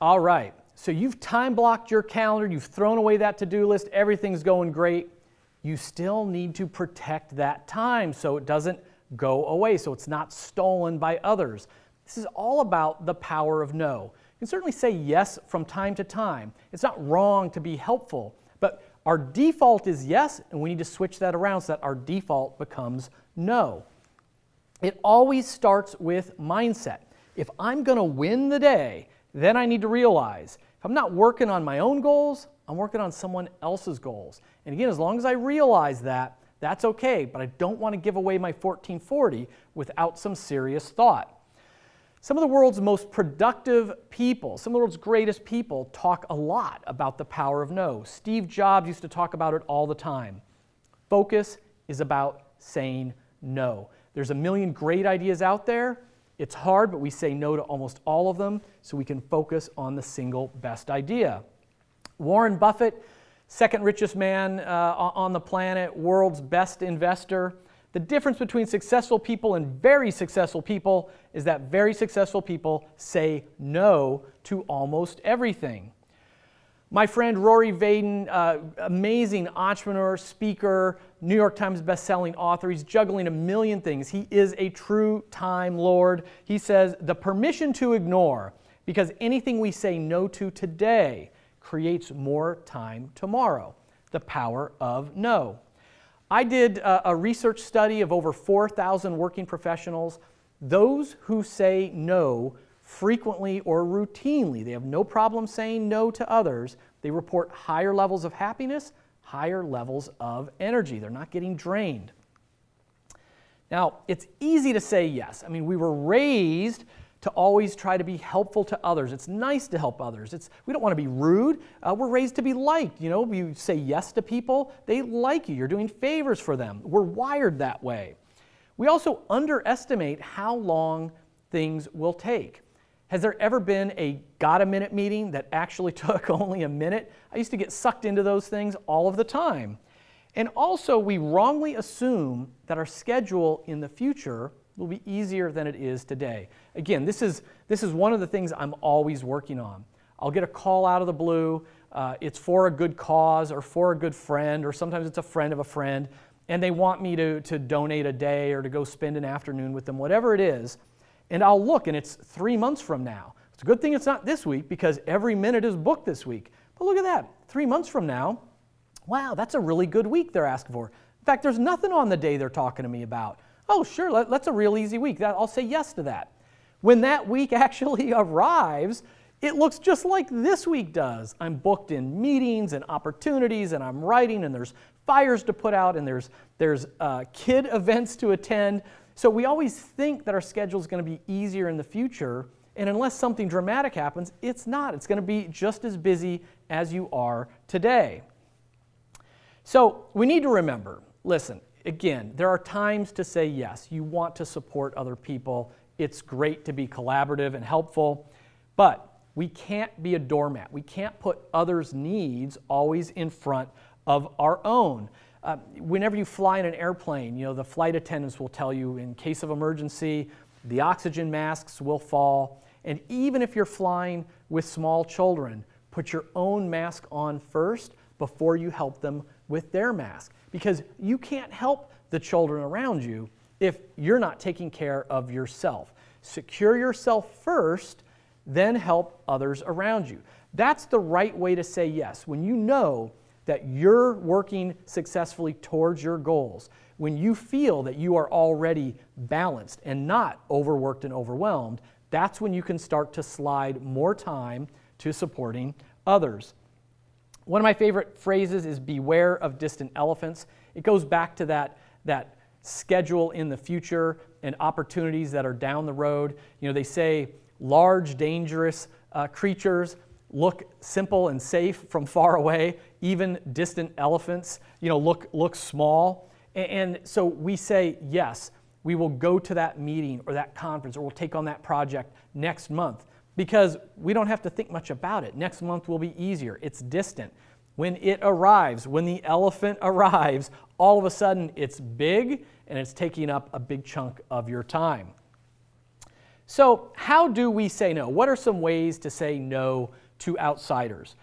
All right, so you've time blocked your calendar, you've thrown away that to-do list, everything's going great. You still need to protect that time so it doesn't go away, so it's not stolen by others. This is all about the power of no. You can certainly say yes from time to time. It's not wrong to be helpful, but our default is yes, and we need to switch that around so that our default becomes no. It always starts with mindset. If I'm going to win the day, then I need to realize if I'm not working on my own goals, I'm working on someone else's goals. And again, as long as I realize that, that's okay, but I don't want to give away my 1440 without some serious thought. Some of the world's most productive people, some of the world's greatest people talk a lot about the power of no. Steve Jobs used to talk about it all the time. Focus is about saying no. There's a million great ideas out there. It's hard, but we say no to almost all of them so we can focus on the single best idea. Warren Buffett, second richest man on the planet, world's best investor. The difference between successful people and very successful people is that very successful people say no to almost everything. My friend Rory Vaden, amazing entrepreneur, speaker, New York Times bestselling author. He's juggling a million things. He is a true time lord. He says, the permission to ignore, because anything we say no to today creates more time tomorrow. The power of no. I did a research study of over 4,000 working professionals. Those who say no frequently or routinely, they have no problem saying no to others, they report higher levels of happiness, higher levels of energy. They're not getting drained. Now, it's easy to say yes. I mean, we were raised to always try to be helpful to others. It's nice to help others. We don't want to be rude. We're raised to be liked. You know, you say yes to people, they like you. You're doing favors for them. We're wired that way. We also underestimate how long things will take. Has there ever been a got-a-minute meeting that actually took only a minute? I used to get sucked into those things all of the time. And also, we wrongly assume that our schedule in the future will be easier than it is today. Again, this is one of the things I'm always working on. I'll get a call out of the blue. It's for a good cause or for a good friend, or sometimes it's a friend of a friend, and they want me to donate a day or to go spend an afternoon with them, whatever it is. And I'll look, and it's 3 months from now. It's a good thing it's not this week because every minute is booked this week. But look at that, 3 months from now, wow, that's a really good week they're asking for. In fact, there's nothing on the day they're talking to me about. Oh, sure, that's a real easy week. I'll say yes to that. When that week actually arrives, it looks just like this week does. I'm booked in meetings and opportunities, and I'm writing, and there's fires to put out, and there's kid events to attend. So we always think that our schedule is going to be easier in the future, and unless something dramatic happens, it's not. It's going to be just as busy as you are today. So we need to remember, listen, again, there are times to say yes. You want to support other people. It's great to be collaborative and helpful, but we can't be a doormat. We can't put others' needs always in front of our own. Whenever you fly in an airplane, you know, the flight attendants will tell you in case of emergency, the oxygen masks will fall. And even if you're flying with small children, put your own mask on first before you help them with their mask. Because you can't help the children around you if you're not taking care of yourself. Secure yourself first, then help others around you. That's the right way to say yes. When you know that you're working successfully towards your goals, when you feel that you are already balanced and not overworked and overwhelmed, that's when you can start to slide more time to supporting others. One of my favorite phrases is beware of distant elephants. It goes back to that schedule in the future and opportunities that are down the road. You know, they say large, dangerous creatures look simple and safe from far away. Even distant elephants, you know, look small. And so we say, yes, we will go to that meeting or that conference, or we'll take on that project next month, because we don't have to think much about it. Next month will be easier. It's distant. When it arrives, when the elephant arrives, all of a sudden it's big and it's taking up a big chunk of your time. So how do we say no? What are some ways to say no to outsiders?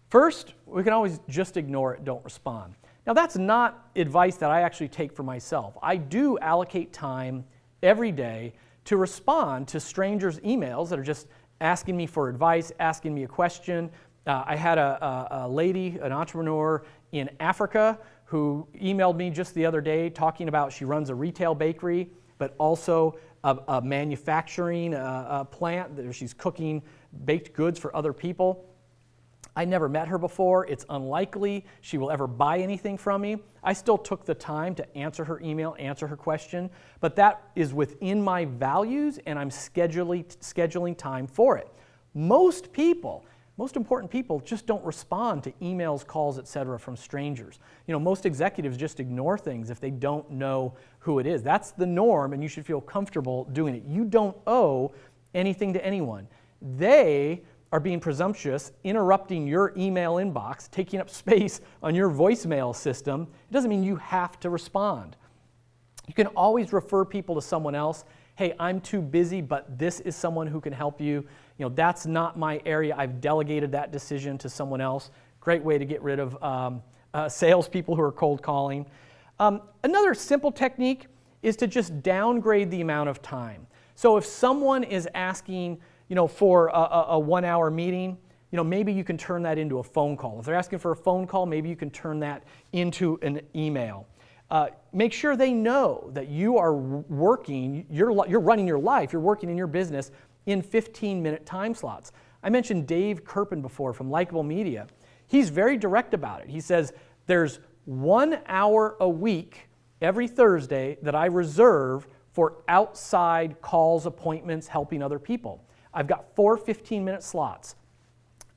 First, we can always just ignore it, don't respond. Now that's not advice that I actually take for myself. I do allocate time every day to respond to strangers' emails that are just asking me for advice, asking me a question. I had a lady, an entrepreneur in Africa, who emailed me just the other day talking about she runs a retail bakery, but also a manufacturing plant that she's cooking baked goods for other people. I never met her before. It's unlikely she will ever buy anything from me. I still took the time to answer her email, answer her question, but that is within my values and I'm scheduling time for it. Most important people just don't respond to emails, calls, etc. from strangers. Most executives just ignore things if they don't know who it is. That's the norm and you should feel comfortable doing it. You don't owe anything to anyone. They are being presumptuous, interrupting your email inbox, taking up space on your voicemail system. It doesn't mean you have to respond. You can always refer people to someone else. Hey, I'm too busy, but this is someone who can help you. That's not my area. I've delegated that decision to someone else. Great way to get rid of salespeople who are cold calling. Another simple technique is to just downgrade the amount of time. So if someone is asking for a 1 hour meeting, maybe you can turn that into a phone call. If they're asking for a phone call, maybe you can turn that into an email. Make sure they know that you are working, you're running your life, you're working in your business in 15-minute time slots. I mentioned Dave Kirpin before from Likeable Media. He's very direct about it. He says, there's 1 hour a week every Thursday that I reserve for outside calls, appointments, helping other people. I've got 4 15-minute slots.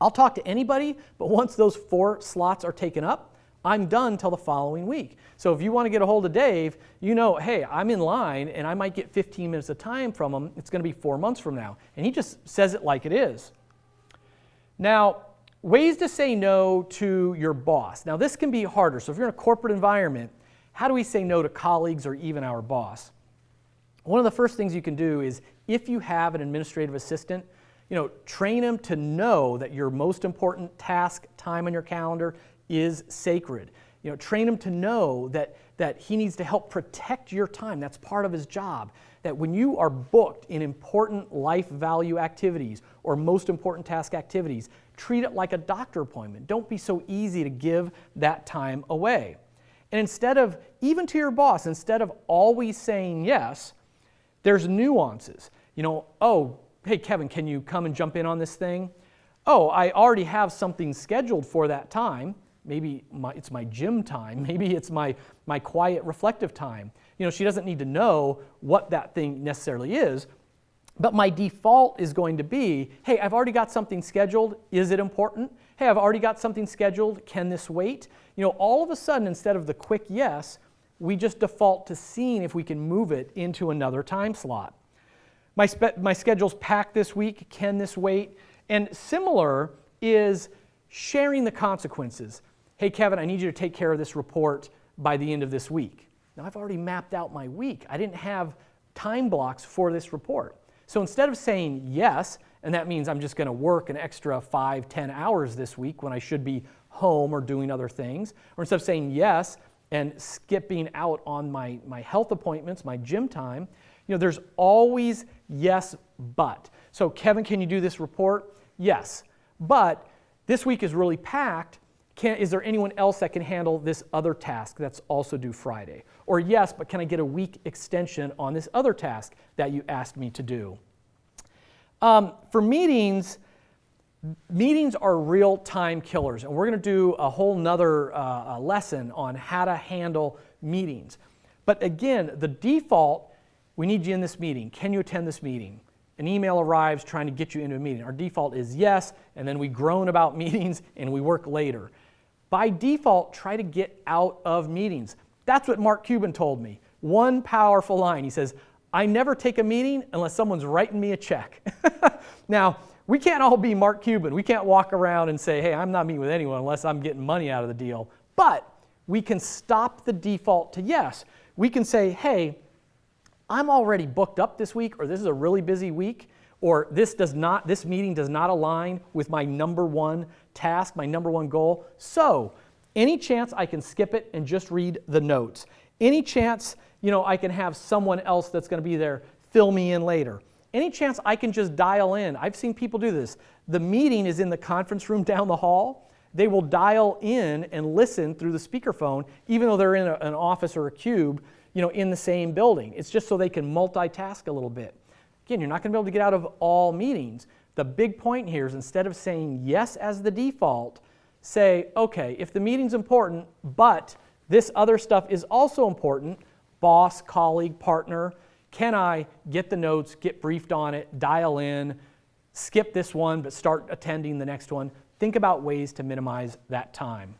I'll talk to anybody, but once those 4 slots are taken up, I'm done till the following week. So if you want to get a hold of Dave, hey, I'm in line and I might get 15 minutes of time from him. It's going to be 4 months from now. And he just says it like it is. Now, ways to say no to your boss. Now, this can be harder. So if you're in a corporate environment, how do we say no to colleagues or even our boss? One of the first things you can do is, if you have an administrative assistant, train him to know that your most important task, time on your calendar, is sacred. Train him to know that he needs to help protect your time. That's part of his job. That when you are booked in important life value activities or most important task activities, treat it like a doctor appointment. Don't be so easy to give that time away. And instead of, even to your boss, instead of always saying yes, there's nuances. Oh, hey, Kevin, can you come and jump in on this thing? Oh, I already have something scheduled for that time. Maybe it's my gym time. Maybe it's my quiet, reflective time. She doesn't need to know what that thing necessarily is, but my default is going to be, hey, I've already got something scheduled. Is it important? Hey, I've already got something scheduled. Can this wait? All of a sudden, instead of the quick yes, we just default to seeing if we can move it into another time slot. My schedule's packed this week. Can this wait? And similar is sharing the consequences. Hey, Kevin, I need you to take care of this report by the end of this week. Now, I've already mapped out my week. I didn't have time blocks for this report. So instead of saying yes, and that means I'm just going to work an extra 5-10 hours this week when I should be home or doing other things, or instead of saying yes and skipping out on my health appointments, my gym time, there's always yes, but. So, Kevin, can you do this report? Yes, but this week is really packed. Is there anyone else that can handle this other task that's also due Friday? Or yes, but can I get a week extension on this other task that you asked me to do? For meetings are real time killers, and we're going to do a whole nother lesson on how to handle meetings. But again, the default, we need you in this meeting. Can you attend this meeting? An email arrives trying to get you into a meeting. Our default is yes, and then we groan about meetings and we work later. By default, try to get out of meetings. That's what Mark Cuban told me. One powerful line. He says, I never take a meeting unless someone's writing me a check. Now, we can't all be Mark Cuban. We can't walk around and say, hey, I'm not meeting with anyone unless I'm getting money out of the deal. But we can stop the default to yes. We can say, hey, I'm already booked up this week, or this is a really busy week, or this meeting does not align with my number one task, my number one goal. So any chance I can skip it and just read the notes. Any chance, I can have someone else that's going to be there fill me in later. Any chance I can just dial in. I've seen people do this. The meeting is in the conference room down the hall. They will dial in and listen through the speakerphone, even though they're in an office or a cube, in the same building. It's just so they can multitask a little bit. Again, you're not going to be able to get out of all meetings. The big point here is instead of saying yes as the default, say, okay, if the meeting's important, but this other stuff is also important, boss, colleague, partner, can I get the notes, get briefed on it, dial in, skip this one, but start attending the next one? Think about ways to minimize that time.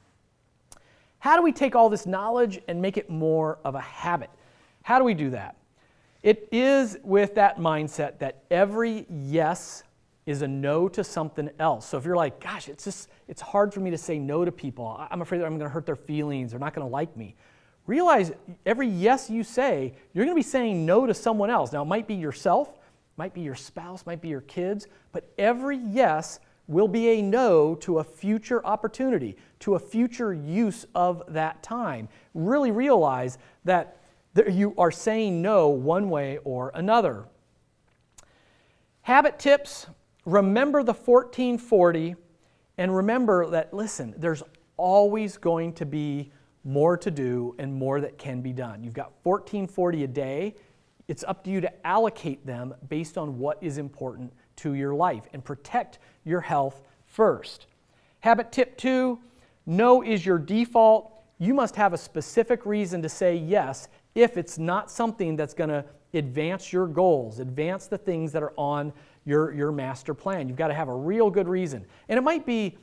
How do we take all this knowledge and make it more of a habit? How do we do that? It is with that mindset that every yes is a no to something else. So if you're like, gosh, it's hard for me to say no to people. I'm afraid that I'm going to hurt their feelings. They're not going to like me. Realize every yes you say, you're going to be saying no to someone else. Now, it might be yourself, might be your spouse, might be your kids, but every yes will be a no to a future opportunity, to a future use of that time. Really realize that you are saying no one way or another. Habit tips, remember the 1440, and remember that, listen, there's always going to be more to do and more that can be done. You've got 1440 a day. It's up to you to allocate them based on what is important to your life and protect your health first. Habit tip 2, no is your default. You must have a specific reason to say yes if it's not something that's going to advance your goals, advance the things that are on your master plan. You've got to have a real good reason. And it might be,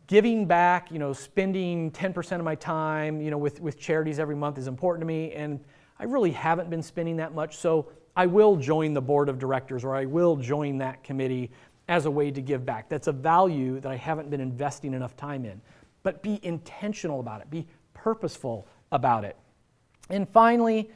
giving back, spending 10% of my time, with charities every month is important to me, and I really haven't been spending that much, so I will join the board of directors, or I will join that committee as a way to give back. That's a value that I haven't been investing enough time in. But be intentional about it. Be purposeful about it. And finally,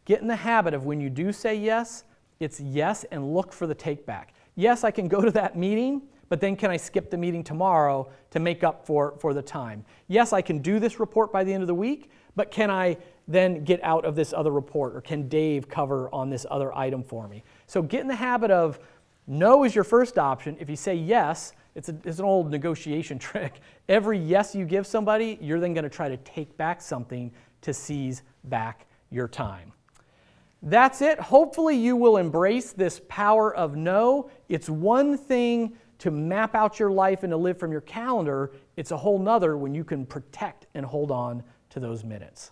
get in the habit of when you do say yes, it's yes and look for the take back. Yes, I can go to that meeting, but then can I skip the meeting tomorrow to make up for the time? Yes, I can do this report by the end of the week, but can I then get out of this other report, or can Dave cover on this other item for me? So get in the habit of no is your first option. If you say yes, it's an old negotiation trick. Every yes you give somebody, you're then going to try to take back something to seize back your time. That's it. Hopefully you will embrace this power of no. It's one thing to map out your life and to live from your calendar. It's a whole nother when you can protect and hold on to those minutes.